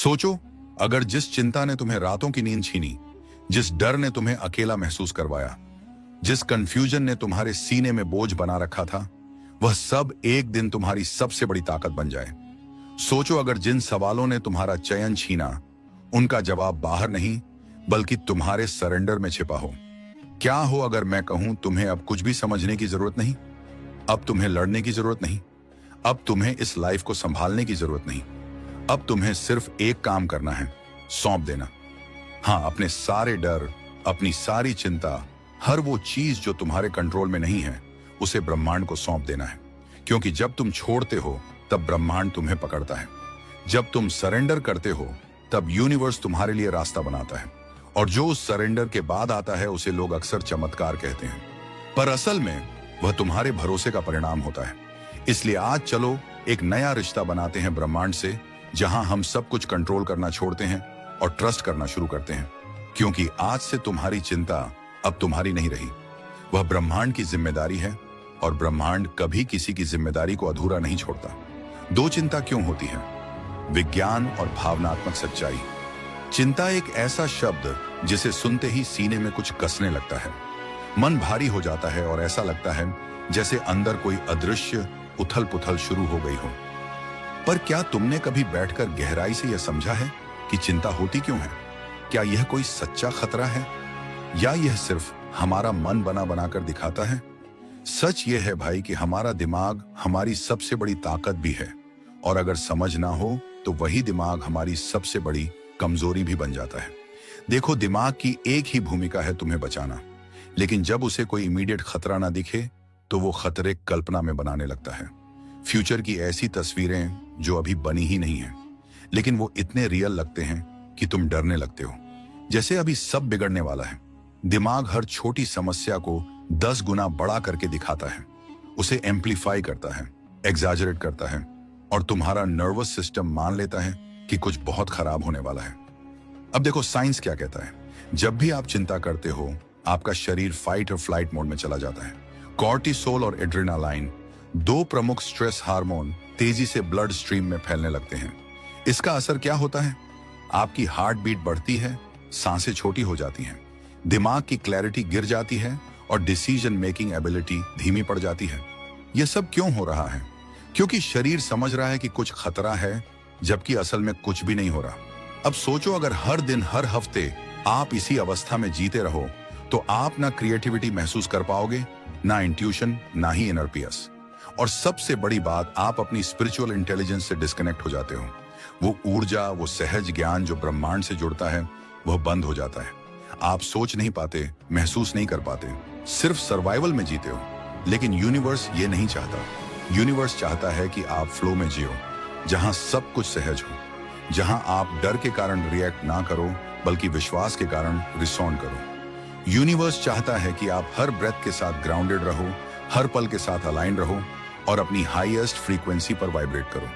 सोचो, अगर जिस चिंता ने तुम्हें रातों की नींद छीनी, जिस डर ने तुम्हें अकेला महसूस करवाया, जिस कंफ्यूजन ने तुम्हारे सीने में बोझ बना रखा था, वह सब एक दिन तुम्हारी सबसे बड़ी ताकत बन जाए। सोचो, अगर जिन सवालों ने तुम्हारा चयन छीना, उनका जवाब बाहर नहीं बल्कि तुम्हारे सरेंडर में छिपा हो। क्या हो अगर मैं कहूं तुम्हें अब कुछ भी समझने की जरूरत नहीं, अब तुम्हें लड़ने की जरूरत नहीं, अब तुम्हें इस लाइफ को संभालने की जरूरत नहीं, अब तुम्हें सिर्फ एक काम करना है, सौंप देना। हाँ, अपने सारे डर, अपनी सारी चिंता, हर वो चीज जो तुम्हारे कंट्रोल में नहीं है, उसे ब्रह्मांड को सौंप देना है। क्योंकि जब तुम छोड़ते हो तब ब्रह्मांड तुम्हें पकड़ता है, जब तुम सरेंडर करते हो तब यूनिवर्स तुम्हारे लिए रास्ता बनाता है। और जो उस सरेंडर के बाद आता है उसे लोग अक्सर चमत्कार कहते हैं, पर असल में वह तुम्हारे भरोसे का परिणाम होता है। इसलिए आज चलो एक नया रिश्ता बनाते हैं ब्रह्मांड से, जहां हम सब कुछ कंट्रोल करना छोड़ते हैं और ट्रस्ट करना शुरू करते हैं। क्योंकि आज से तुम्हारी चिंता अब तुम्हारी नहीं रही, वह ब्रह्मांड की जिम्मेदारी है, और ब्रह्मांड कभी किसी की जिम्मेदारी को अधूरा नहीं छोड़ता। दो चिंता क्यों होती है? विज्ञान और भावनात्मक सच्चाई। चिंता एक ऐसा शब्द जिसे सुनते ही सीने में कुछ कसने लगता है, मन भारी हो जाता है और ऐसा लगता है जैसे अंदर कोई अदृश्य उथल पुथल शुरू हो गई हो। पर क्या तुमने कभी बैठकर गहराई से यह समझा है कि चिंता होती क्यों है? क्या यह कोई सच्चा खतरा है, या यह सिर्फ हमारा मन बना बनाकर दिखाता है? सच यह है भाई कि हमारा दिमाग हमारी सबसे बड़ी ताकत भी है, और अगर समझ ना हो तो वही दिमाग हमारी सबसे बड़ी कमजोरी भी बन जाता है। देखो, दिमाग की एक ही भूमिका है, तुम्हें बचाना। लेकिन जब उसे कोई इमीडिएट खतरा ना दिखे तो वो खतरे कल्पना में बनाने लगता है। फ्यूचर की ऐसी तस्वीरें जो अभी बनी ही नहीं है, लेकिन वो इतने रियल लगते हैं कि तुम डरने लगते हो, जैसे अभी सब बिगड़ने वाला है। दिमाग हर छोटी समस्या को 10 गुना बड़ा करके दिखाता है, उसे एम्पलीफाई करता है, एग्जैजरेट करता है, और तुम्हारा नर्वस सिस्टम मान लेता है कि कुछ बहुत खराब होने वाला है। अब देखो, साइंस क्या कहता है। जब भी आप चिंता करते हो, आपका शरीर फाइट और फ्लाइट मोड में चला जाता है। कॉर्टिसोल और एड्रेनालाइन, दो प्रमुख स्ट्रेस हार्मोन, तेजी से ब्लड स्ट्रीम में फैलने लगते हैं। इसका असर क्या होता है? आपकी हार्ट बीट बढ़ती है, सांसें छोटी हो जाती हैं, दिमाग की क्लैरिटी गिर जाती है, और डिसीजन मेकिंग एबिलिटी धीमी पड़ जाती है। यह सब क्यों हो रहा है? क्योंकि शरीर समझ रहा है कि कुछ खतरा है, जबकि असल में कुछ भी नहीं हो रहा। अब सोचो, अगर हर दिन हर हफ्ते आप इसी अवस्था में जीते रहो, तो आप ना क्रिएटिविटी महसूस कर पाओगे, ना इंट्यूशन, ना ही इनर पीस। और सबसे बड़ी बात, आप अपनी स्पिरिचुअल इंटेलिजेंस से डिस्कनेक्ट हो जाते हो। वो ऊर्जा, वो सहज ज्ञान जो ब्रह्मांड से जुड़ता है, वह बंद हो जाता है। आप सोच नहीं पाते, महसूस नहीं कर पाते, सिर्फ सर्वाइवल में जीते हो। लेकिन यूनिवर्स ये नहीं चाहता। यूनिवर्स चाहता है कि आप फ्लो में जियो, जहां सब कुछ सहज हो, जहां आप डर के कारण रिएक्ट ना करो बल्कि विश्वास के कारण रिस्पॉन्ड करो। यूनिवर्स चाहता है कि आप हर ब्रेथ के साथ ग्राउंडेड रहो, हर पल के साथ अलाइन रहो, और अपनी हाईएस्ट फ्रीक्वेंसी पर वाइब्रेट करो।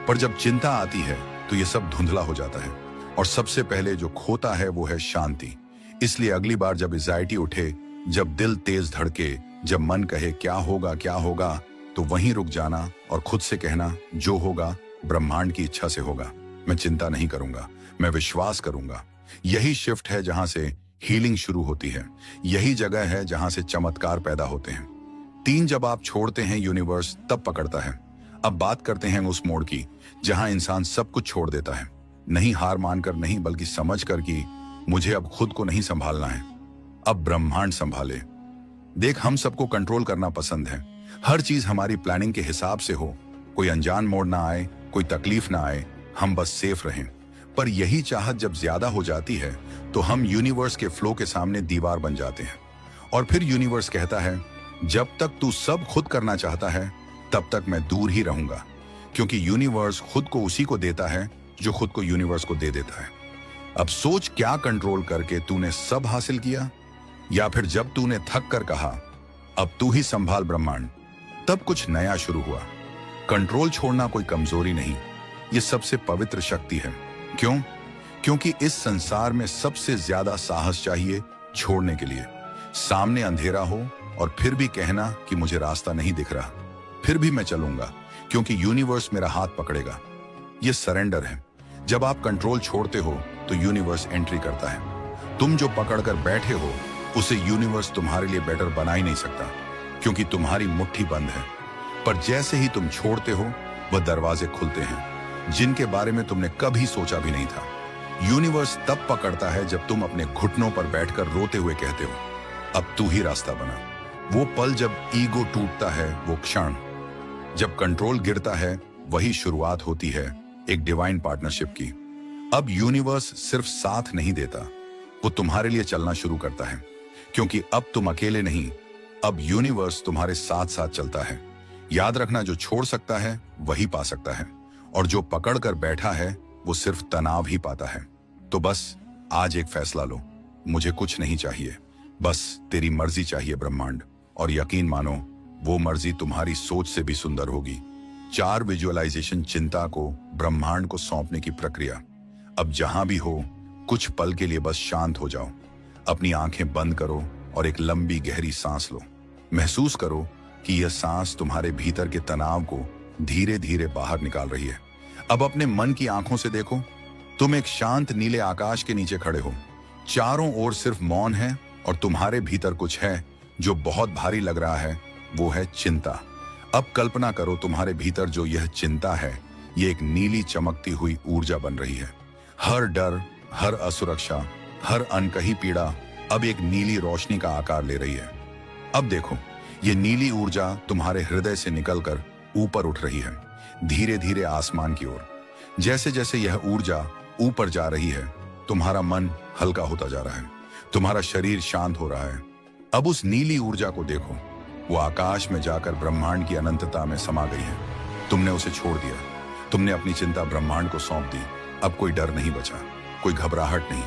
पर जब चिंता आती है तो यह सब धुंधला हो जाता है, और सबसे पहले जो खोता है वो है शांति। इसलिए अगली बार जब एंजाइटी उठे, जब दिल तेज धड़के, जब मन कहे क्या होगा, तो वहीं रुक जाना और खुद से कहना, जो होगा ब्रह्मांड की इच्छा से होगा। मैं चिंता नहीं करूंगा, मैं विश्वास करूंगा। यही शिफ्ट है जहां से हीलिंग शुरू होती है, यही जगह है जहां से चमत्कार पैदा होते हैं। 3 जब आप छोड़ते हैं, यूनिवर्स तब पकड़ता है। अब बात करते हैं उस मोड़ की जहां इंसान सब कुछ छोड़ देता है, नहीं हार मानकर, नहीं बल्कि समझ कर कि मुझे अब खुद को नहीं संभालना है, अब ब्रह्मांड संभाले। देख, हम सबको कंट्रोल करना पसंद है, हर चीज हमारी प्लानिंग के हिसाब से हो, कोई अनजान मोड़ ना आए, कोई तकलीफ ना आए, हम बस सेफ रहें। पर यही चाहत जब ज्यादा हो जाती है तो हम यूनिवर्स के फ्लो के सामने दीवार बन जाते हैं। और फिर यूनिवर्स कहता है, जब तक तू सब खुद करना चाहता है तब तक मैं दूर ही रहूंगा। क्योंकि यूनिवर्स खुद को उसी को देता है जो खुद को यूनिवर्स को दे देता है। अब सोच, क्या कंट्रोल करके तूने सब हासिल किया, या फिर जब तूने थक कर कहा अब तू ही संभाल ब्रह्मांड, तब कुछ नया शुरू हुआ। कंट्रोल छोड़ना कोई कमजोरी नहीं, ये सबसे पवित्र शक्ति है। क्यों? क्योंकि इस संसार में सबसे ज्यादा साहस चाहिए छोड़ने के लिए। सामने अंधेरा हो और फिर भी कहना कि मुझे रास्ता नहीं दिख रहा, फिर भी मैं चलूंगा क्योंकि यूनिवर्स मेरा हाथ पकड़ेगा। ये सरेंडर है। जब आप कंट्रोल छोड़ते हो तो यूनिवर्स एंट्री करता है। तुम जो पकड़कर बैठे हो उसे यूनिवर्स तुम्हारे लिए बेटर बना ही नहीं सकता, क्योंकि तुम्हारी मुट्ठी बंद है। पर जैसे ही तुम छोड़ते हो वह दरवाजे खुलते हैं जिनके बारे में तुमने कभी सोचा भी नहीं था। यूनिवर्स तब पकड़ता है जब तुम अपने घुटनों पर बैठकर रोते हुए कहते हो, अब तू ही रास्ता बना। वो पल जब ईगो टूटता है, वो क्षण जब कंट्रोल गिरता है, वही शुरुआत होती है एक डिवाइन पार्टनरशिप की। अब यूनिवर्स सिर्फ साथ नहीं देता, वो तुम्हारे लिए चलना शुरू करता है, क्योंकि अब तुम अकेले नहीं, अब यूनिवर्स तुम्हारे साथ साथ चलता है। याद रखना, जो छोड़ सकता है वही पा सकता है, और जो पकड़ कर बैठा है वो सिर्फ तनाव ही पाता है। तो बस आज एक फैसला लो, मुझे कुछ नहीं चाहिए, बस तेरी मर्जी चाहिए ब्रह्मांड। और यकीन मानो, वो मर्जी तुम्हारी सोच से भी सुंदर होगी। 4 विजुअलाइजेशन चिंता को ब्रह्मांड को सौंपने की प्रक्रिया। अब जहां भी हो, कुछ पल के लिए बस शांत हो जाओ, अपनी आंखें बंद करो और एक लंबी गहरी सांस लो। महसूस करो कि यह सांस तुम्हारे भीतर के तनाव को धीरे धीरे बाहर निकाल रही है। अब अपने मन की आंखों से देखो, तुम एक शांत नीले आकाश के नीचे खड़े हो। चारों ओर सिर्फ मौन है और तुम्हारे भीतर कुछ है जो बहुत भारी लग रहा है, वो है चिंता। अब कल्पना करो, तुम्हारे भीतर जो यह चिंता है, ये एक नीली चमकती हुई ऊर्जा बन रही है। हर डर, हर असुरक्षा, हर अनकही पीड़ा अब एक नीली रोशनी का आकार ले रही है। अब देखो, ये नीली ऊर्जा तुम्हारे हृदय से निकलकर ऊपर उठ रही है, धीरे धीरे आसमान की ओर। जैसे जैसे यह ऊर्जा ऊपर जा रही है, तुम्हारा मन हल्का होता जा रहा है, तुम्हारा शरीर शांत हो रहा है। अब उस नीली ऊर्जा को देखो, वो आकाश में जाकर ब्रह्मांड की अनंतता में समा गई है। तुमने उसे छोड़ दिया, तुमने अपनी चिंता ब्रह्मांड को सौंप दी। अब कोई डर नहीं बचा, कोई घबराहट नहीं,